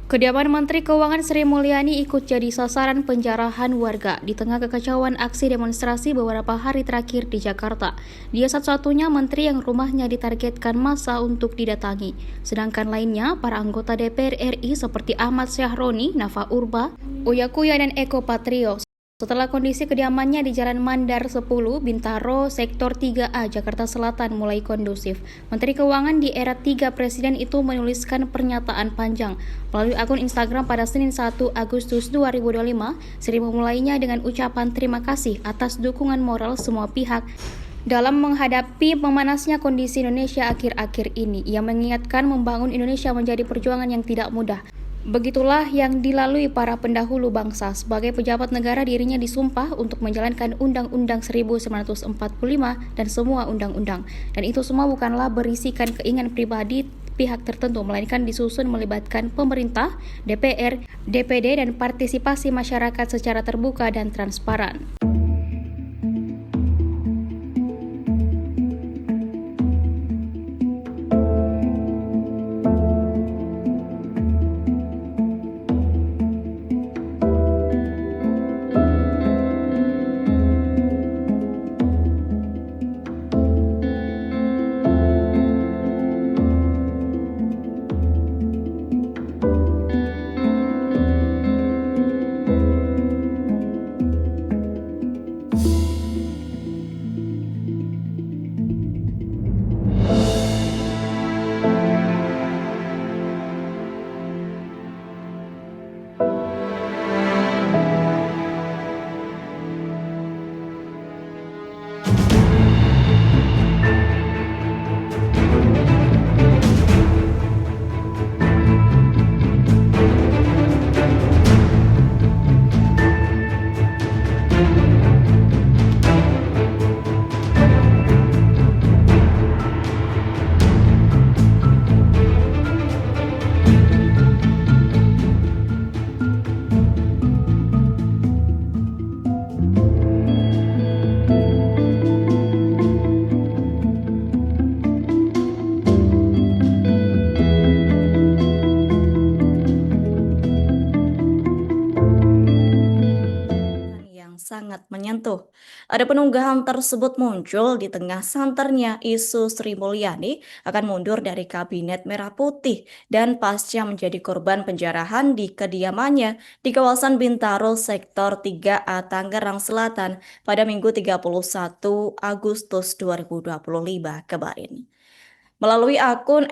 Kediaman Menteri Keuangan Sri Mulyani ikut jadi sasaran penjarahan warga di tengah kekacauan aksi demonstrasi beberapa hari terakhir di Jakarta. Dia satu-satunya menteri yang rumahnya ditargetkan massa untuk didatangi. Sedangkan lainnya, para anggota DPR RI seperti Ahmad Syahroni, Nafa Urba, Uya Kuya, dan Eko Patrio. Setelah kondisi kediamannya di Jalan Mandar 10, Bintaro, Sektor 3A, Jakarta Selatan mulai kondusif, Menteri Keuangan di era 3 Presiden itu menuliskan pernyataan panjang. Melalui akun Instagram pada Senin 1 Agustus 2025, Sri memulainya dengan ucapan terima kasih atas dukungan moral semua pihak dalam menghadapi memanasnya kondisi Indonesia akhir-akhir ini. Ia mengingatkan membangun Indonesia menjadi perjuangan yang tidak mudah. Begitulah yang dilalui para pendahulu bangsa. Sebagai pejabat negara, dirinya disumpah untuk menjalankan Undang-Undang 1945 dan semua undang-undang. Dan itu semua bukanlah berisikan keinginan pribadi pihak tertentu, melainkan disusun melibatkan pemerintah, DPR, DPD, dan partisipasi masyarakat secara terbuka dan transparan. Sangat menyentuh. Ada penunggahan tersebut muncul di tengah santernya isu Sri Mulyani akan mundur dari Kabinet Merah Putih dan pasca menjadi korban penjarahan di kediamannya di kawasan Bintaro Sektor 3A Tangerang Selatan pada Minggu 31 Agustus 2025 kemarin. Melalui akun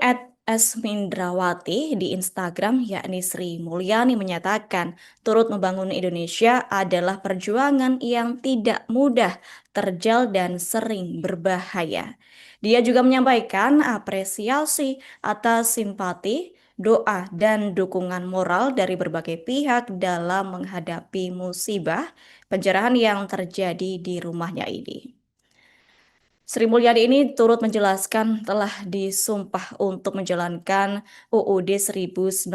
@esmindrawati di Instagram, yakni Sri Mulyani menyatakan turut membangun Indonesia adalah perjuangan yang tidak mudah, terjal dan sering berbahaya. Dia juga menyampaikan apresiasi atas simpati, doa dan dukungan moral dari berbagai pihak dalam menghadapi musibah penjarahan yang terjadi di rumahnya ini. Sri Mulyani ini turut menjelaskan telah disumpah untuk menjalankan UUD 1945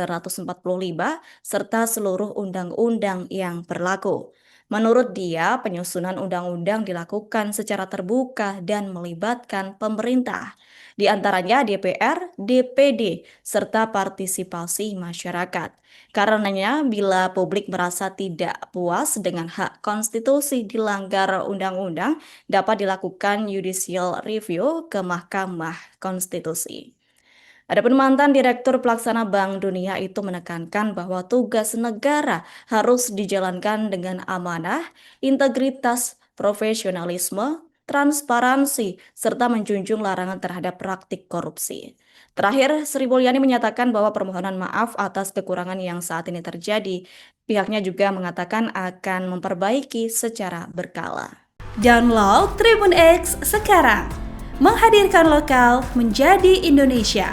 serta seluruh undang-undang yang berlaku. Menurut dia, penyusunan undang-undang dilakukan secara terbuka dan melibatkan pemerintah, di antaranya DPR, DPD, serta partisipasi masyarakat. Karenanya, bila publik merasa tidak puas dengan hak konstitusi dilanggar undang-undang, dapat dilakukan judicial review ke Mahkamah Konstitusi. Adapun mantan Direktur Pelaksana Bank Dunia itu menekankan bahwa tugas negara harus dijalankan dengan amanah, integritas, profesionalisme, transparansi, serta menjunjung larangan terhadap praktik korupsi. Terakhir, Sri Mulyani menyatakan bahwa permohonan maaf atas kekurangan yang saat ini terjadi. Pihaknya juga mengatakan akan memperbaiki secara berkala. Download Tribun X sekarang, menghadirkan lokal menjadi Indonesia.